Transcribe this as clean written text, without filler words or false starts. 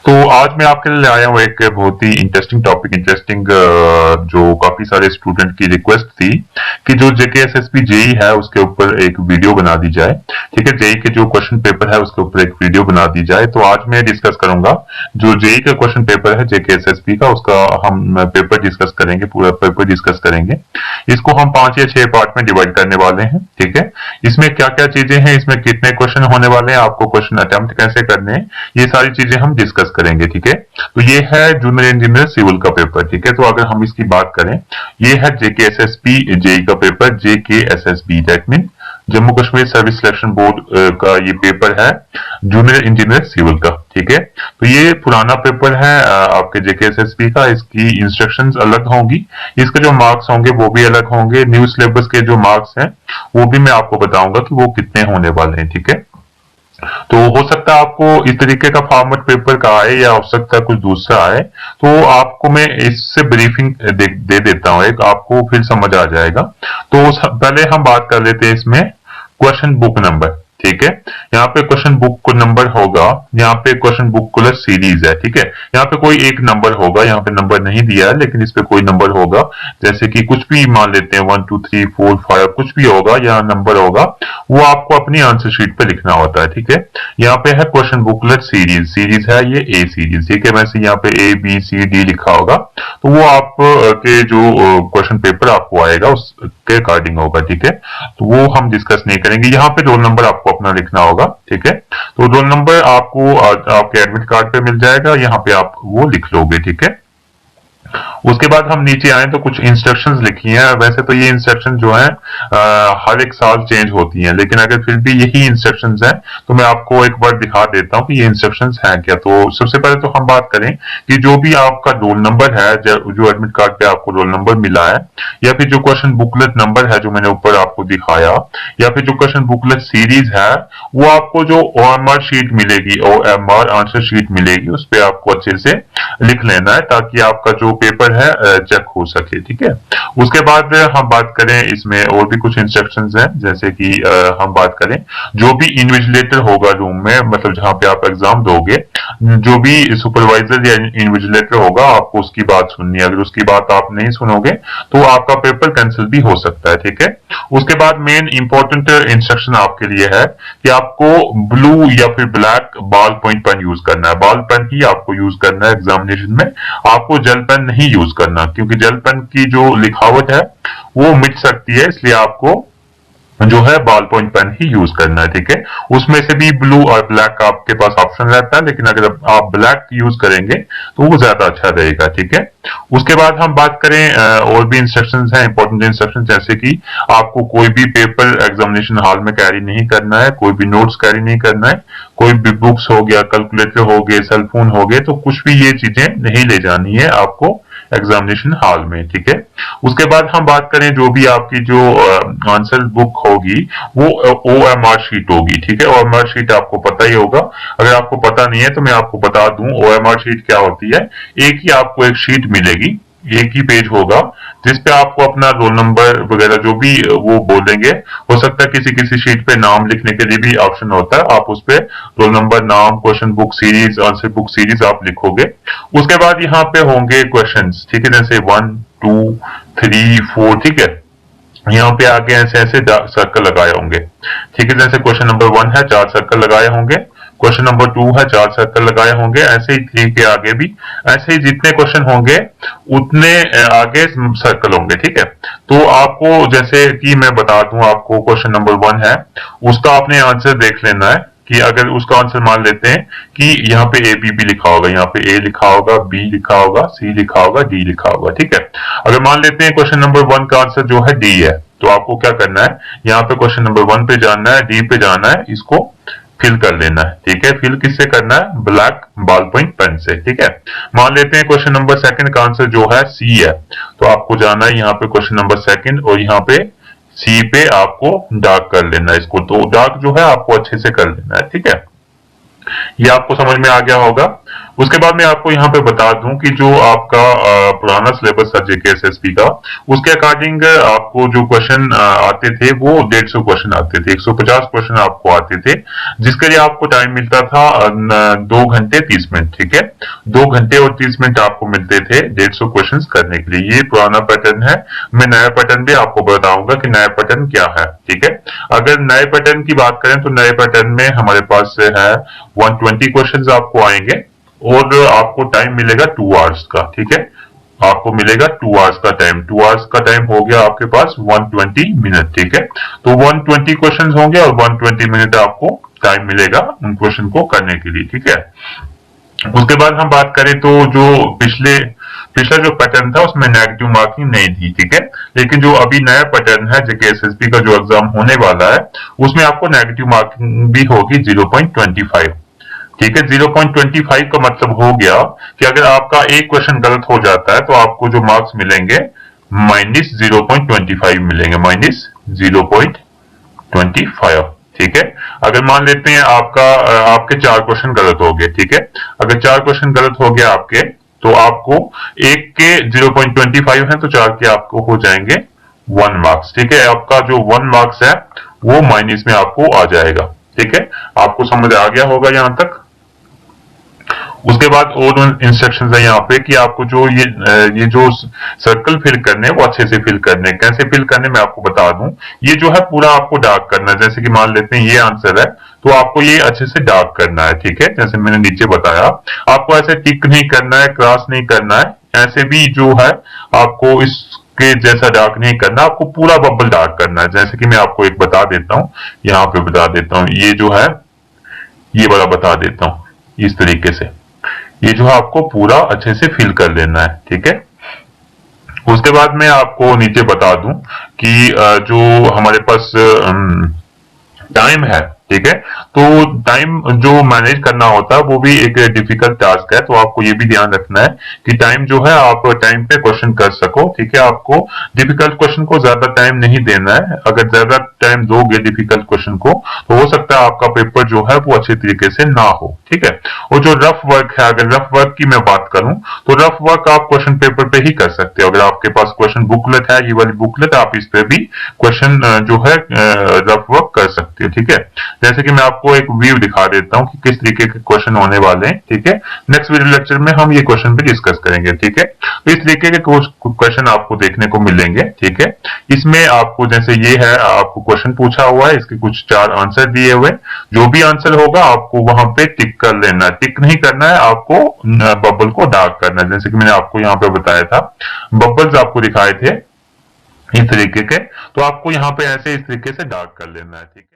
तो आज मैं आपके लिए आया हूँ एक बहुत ही इंटरेस्टिंग टॉपिक, जो काफी सारे स्टूडेंट की रिक्वेस्ट थी कि जो जेकेएसएसपी जेई है उसके ऊपर एक वीडियो बना दी जाए। ठीक है, जेई के जो क्वेश्चन पेपर है उसके ऊपर एक वीडियो बना दी जाए। तो आज मैं डिस्कस करूंगा जो जेई का क्वेश्चन पेपर है जेकेएसएसपी का, उसका हम पेपर डिस्कस करेंगे, पूरा पेपर डिस्कस करेंगे। इसको हम 5 या 6 पार्ट में डिवाइड करने वाले हैं। ठीक है, इसमें क्या क्या चीजें हैं, इसमें कितने क्वेश्चन होने वाले हैं, आपको क्वेश्चन अटेम्प्ट कैसे करने हैं, ये सारी चीजें हम डिस्कस करेंगे। ठीक है, तो ये है जूनियर इंजीनियर सिविल का पेपर। ठीक है, तो अगर हम इसकी बात करें, ये है जेकेएसएसपी जेई का paper, JKSSB that mean Jammu Kashmir service selection board का ये पेपर है जूनियर इंजीनियर सिविल का। ठीक है, तो ये पुराना पेपर है आपके जेकेएसएसपी का। इसकी इंस्ट्रक्शंस अलग होंगी, इसके जो मार्क्स होंगे वो भी अलग होंगे। न्यू सिलेबस के जो मार्क्स हैं वो भी मैं आपको बताऊंगा कि वो कितने होने वाले हैं। ठीक है, तो हो सकता है आपको इस तरीके का फॉर्मेट पेपर का आए या हो सकता है कुछ दूसरा आए। तो आपको मैं इससे ब्रीफिंग दे देता हूं, एक आपको फिर समझ आ जाएगा। तो पहले हम बात कर लेते हैं इसमें क्वेश्चन बुक नंबर। ठीक है, यहाँ पे क्वेश्चन बुक को नंबर होगा, यहाँ पे क्वेश्चन बुक कलर सीरीज है। ठीक है, यहाँ पे कोई एक नंबर होगा, यहाँ पे नंबर नहीं दिया है लेकिन इस पे कोई नंबर होगा। जैसे कि कुछ भी मान लेते हैं 1 2 3 4 5 कुछ भी होगा, यहाँ नंबर होगा, वो आपको अपनी आंसर शीट पे लिखना होता है। ठीक है, यहाँ पे है क्वेश्चन बुकलेट सीरीज, सीरीज है ये ए सीरीज। ठीक है, वैसे यहाँ पे ए बी सी डी लिखा होगा, तो वो आप के जो क्वेश्चन पेपर आपको आएगा उसके अकॉर्डिंग होगा। ठीक है, तो वो हम डिस्कस नहीं करेंगे। यहाँ पे रोल नंबर आपको अपना लिखना होगा। ठीक है, तो रोल नंबर आपको आपके एडमिट कार्ड पे मिल जाएगा, यहाँ पे आप वो लिख लोगे। ठीक है, उसके बाद हम नीचे आए तो कुछ इंस्ट्रक्शंस लिखी हैं। वैसे तो ये इंस्ट्रक्शन जो है हर एक साल चेंज होती हैं, लेकिन अगर फिर भी यही इंस्ट्रक्शंस हैं तो मैं आपको एक बार दिखा देता हूं कि ये इंस्ट्रक्शंस हैं क्या। तो सबसे पहले तो हम बात करें कि जो भी आपका रोल नंबर है, जो एडमिट कार्ड पे आपको रोल नंबर मिला है, या फिर जो क्वेश्चन बुकलेट नंबर है जो मैंने ऊपर आपको दिखाया, या फिर जो क्वेश्चन बुकलेट सीरीज है, वो आपको जो ओएमआर शीट मिलेगी, ओएमआर आंसर शीट मिलेगी, उस पर आपको अच्छे से लिख लेना है ताकि आपका जो पेपर है चेक हो सके। ठीक है, उसके बाद हम बात करें, इसमें और भी कुछ इंस्ट्रक्शंस हैं। जैसे कि हम बात करें, जो भी इन्विजिलेटर होगा रूम में, मतलब जहां पे आप एग्जाम दोगे, जो भी सुपरवाइजर या इन्विजिलेटर होगा, आपको उसकी बात सुननी है। अगर उसकी बात आप नहीं सुनोगे तो आपका पेपर कैंसिल भी हो सकता है। ठीक है, उसके बाद मेन इंपॉर्टेंट इंस्ट्रक्शन आपके लिए है कि आपको ब्लू या फिर black ball point pen use करना है। बॉल पेन ही आपको यूज करना है एग्जामिनेशन में, आपको जेल पेन नहीं यूज करना, क्योंकि जेल पेन की जो लिखावट है वो मिट सकती है, इसलिए आपको जो है बॉल पॉइंट पेन ही यूज करना है। ठीक है, उसमें से भी ब्लू और ब्लैक आपके पास ऑप्शन रहता है, लेकिन अगर आप ब्लैक यूज करेंगे तो वो ज्यादा अच्छा रहेगा। ठीक है, उसके बाद हम बात करें और भी इंस्ट्रक्शंस हैं, इंपॉर्टेंट इंस्ट्रक्शंस, जैसे कि आपको कोई भी पेपर एग्जामिनेशन हॉल में कैरी नहीं करना है, कोई भी नोट्स कैरी नहीं करना है, कोई भी बुक्स हो गया, कैलकुलेटर हो गए, सेलफोन हो गए, तो कुछ भी ये चीजें नहीं ले जानी है आपको एग्जामिनेशन हॉल में। ठीक है, उसके बाद हम बात करें, जो भी आपकी जो आंसर बुक होगी वो ओएमआर शीट होगी। ठीक है, ओएमआर शीट आपको पता ही होगा, अगर आपको पता नहीं है तो मैं आपको बता दूं ओएमआर शीट क्या होती है। एक ही आपको एक शीट मिलेगी, एक ही पेज होगा जिसपे आपको अपना रोल नंबर वगैरह जो भी वो बोलेंगे, हो सकता है किसी किसी शीट पे नाम लिखने के लिए भी ऑप्शन होता है, आप उस पे रोल नंबर, नाम, question book series, answer book series आप लिखोगे। उसके बाद यहाँ पे होंगे क्वेश्चंस। ठीक है, जैसे 1 2 3 4। ठीक है, यहाँ पे आगे ऐसे ऐसे सर्कल लगाए होंगे। ठीक है, जैसे क्वेश्चन नंबर 1 है, 4 सर्कल लगाए होंगे, क्वेश्चन नंबर 2 है, 4 सर्कल लगाए होंगे, ऐसे ही 3 के आगे भी, ऐसे ही जितने क्वेश्चन होंगे उतने आगे सर्कल होंगे। ठीक है, तो आपको जैसे कि मैं बता दूं, आपको क्वेश्चन नंबर 1 है, उसका आपने आंसर देख लेना है कि अगर उसका आंसर मान लेते हैं कि यहाँ पे ए बी बी लिखा होगा, यहाँ पे ए लिखा होगा, बी लिखा होगा, सी लिखा होगा, डी लिखा होगा। ठीक है, अगर मान लेते हैं क्वेश्चन नंबर 1 का आंसर जो है डी है, तो आपको क्या करना है, यहाँ पे क्वेश्चन नंबर 1 पे जाना है, डी पे जाना है, इसको फिल कर लेना है। ठीक है, फिल किससे करना है, ब्लैक बॉल पॉइंट पेन से। ठीक है, मान लेते हैं क्वेश्चन नंबर 2 का आंसर जो है सी है, तो आपको जाना है यहाँ पे क्वेश्चन नंबर 2 और यहाँ पे सी पे आपको डार्क कर लेना है इसको। तो डार्क जो है आपको अच्छे से कर लेना है। ठीक है, ये आपको समझ में आ गया होगा। उसके बाद मैं आपको यहाँ पे बता दूं कि जो आपका पुराना सिलेबस था जेके एसएसपी का, उसके अकॉर्डिंग आपको जो क्वेश्चन आते थे वो 150 क्वेश्चन आते थे, 150 क्वेश्चन आपको आते थे, जिसके लिए आपको टाइम मिलता था 2 घंटे 30 मिनट। ठीक है, 2 घंटे और 30 मिनट आपको मिलते थे 150 क्वेश्चन करने के लिए। ये पुराना पैटर्न है। मैं नया पैटर्न भी आपको बताऊंगा कि नया पैटर्न क्या है। ठीक है, अगर नए पैटर्न की बात करें तो नए पैटर्न में हमारे पास है 120 क्वेश्चन आपको आएंगे और आपको टाइम मिलेगा 2 आवर्स का। ठीक है, आपको मिलेगा 2 आवर्स का टाइम। 2 आवर्स का टाइम हो गया आपके पास 120 मिनट। ठीक है, तो 120 क्वेश्चन होंगे और 120 मिनट आपको टाइम मिलेगा उन क्वेश्चन को करने के लिए। ठीक है, उसके बाद हम बात करें तो जो पिछला जो पैटर्न था उसमें नेगेटिव मार्किंग नहीं थी। ठीक है, लेकिन जो अभी नया पैटर्न है जेके एसएसबी का जो एग्जाम होने वाला है उसमें आपको नेगेटिव मार्किंग भी होगी 0.25। ठीक है, 0.25 का मतलब हो गया कि अगर आपका एक क्वेश्चन गलत हो जाता है तो आपको जो मार्क्स मिलेंगे -0.25 मिलेंगे, -0.25। ठीक है, अगर मान लेते हैं आपके 4 क्वेश्चन गलत हो गए। ठीक है, अगर 4 क्वेश्चन गलत हो गए आपके, तो आपको एक के 0.25 है तो 4 के आपको हो जाएंगे 1 मार्क्स। ठीक है, आपका जो 1 मार्क्स है वो माइनस में आपको आ जाएगा। ठीक है, आपको समझ आ गया होगा यहां तक। उसके बाद और इंस्ट्रक्शंस है यहाँ पे कि आपको जो ये जो सर्कल फिल करने वो अच्छे से फिल करने। कैसे फिल करने मैं आपको बता दूं। ये जो है पूरा आपको डार्क करना है। जैसे कि मान लेते हैं ये आंसर है तो आपको ये अच्छे से डार्क करना है। ठीक है, जैसे मैंने नीचे बताया, आपको ऐसे टिक नहीं करना है, क्रॉस नहीं करना है, ऐसे भी जो है आपको इसके जैसा डार्क नहीं करना, आपको पूरा बबल डार्क करना है। जैसे कि मैं आपको एक बता देता हूँ, यहाँ पे बता देता हूँ, ये जो है ये वाला बता देता हूँ इस तरीके से। ये जो है आपको पूरा अच्छे से फिल कर लेना है। ठीक है, उसके बाद मैं आपको नीचे बता दूं कि जो हमारे पास टाइम है। ठीक है, तो टाइम जो मैनेज करना होता है वो भी एक डिफिकल्ट टास्क है, तो आपको ये भी ध्यान रखना है कि टाइम जो है आप टाइम पे क्वेश्चन कर सको। ठीक है, आपको डिफिकल्ट क्वेश्चन को ज्यादा टाइम नहीं देना है। अगर ज्यादा टाइम दोगे डिफिकल्ट क्वेश्चन को तो हो सकता है आपका पेपर जो है वो अच्छे तरीके से ना हो। ठीक है, और जो रफ वर्क है, अगर रफ वर्क की मैं बात करूं तो रफ वर्क आप क्वेश्चन पेपर पे ही कर सकते हो। अगर आपके पास क्वेश्चन बुकलेट है, ये वाली बुकलेट, आप इस पे भी क्वेश्चन जो है रफ वर्क कर सकते हो। ठीक है, जैसे कि मैं आपको एक व्यू दिखा देता हूं कि किस तरीके के क्वेश्चन होने वाले हैं। ठीक है, नेक्स्ट वीडियो लेक्चर में हम ये क्वेश्चन पे डिस्कस करेंगे। ठीक है, तो इस तरीके के क्वेश्चन आपको देखने को मिलेंगे। ठीक है, इसमें आपको जैसे ये है, आपको क्वेश्चन पूछा हुआ है, इसके कुछ 4 आंसर दिए हुए, जो भी आंसर होगा आपको वहां पे टिक कर लेना है। टिक नहीं करना है, आपको बबल को डार्क करना है। जैसे कि मैंने आपको यहाँ पे बताया था, बबल्स आपको दिखाए थे इस तरीके के, तो आपको यहाँ पे ऐसे इस तरीके से डार्क कर लेना है। ठीक है।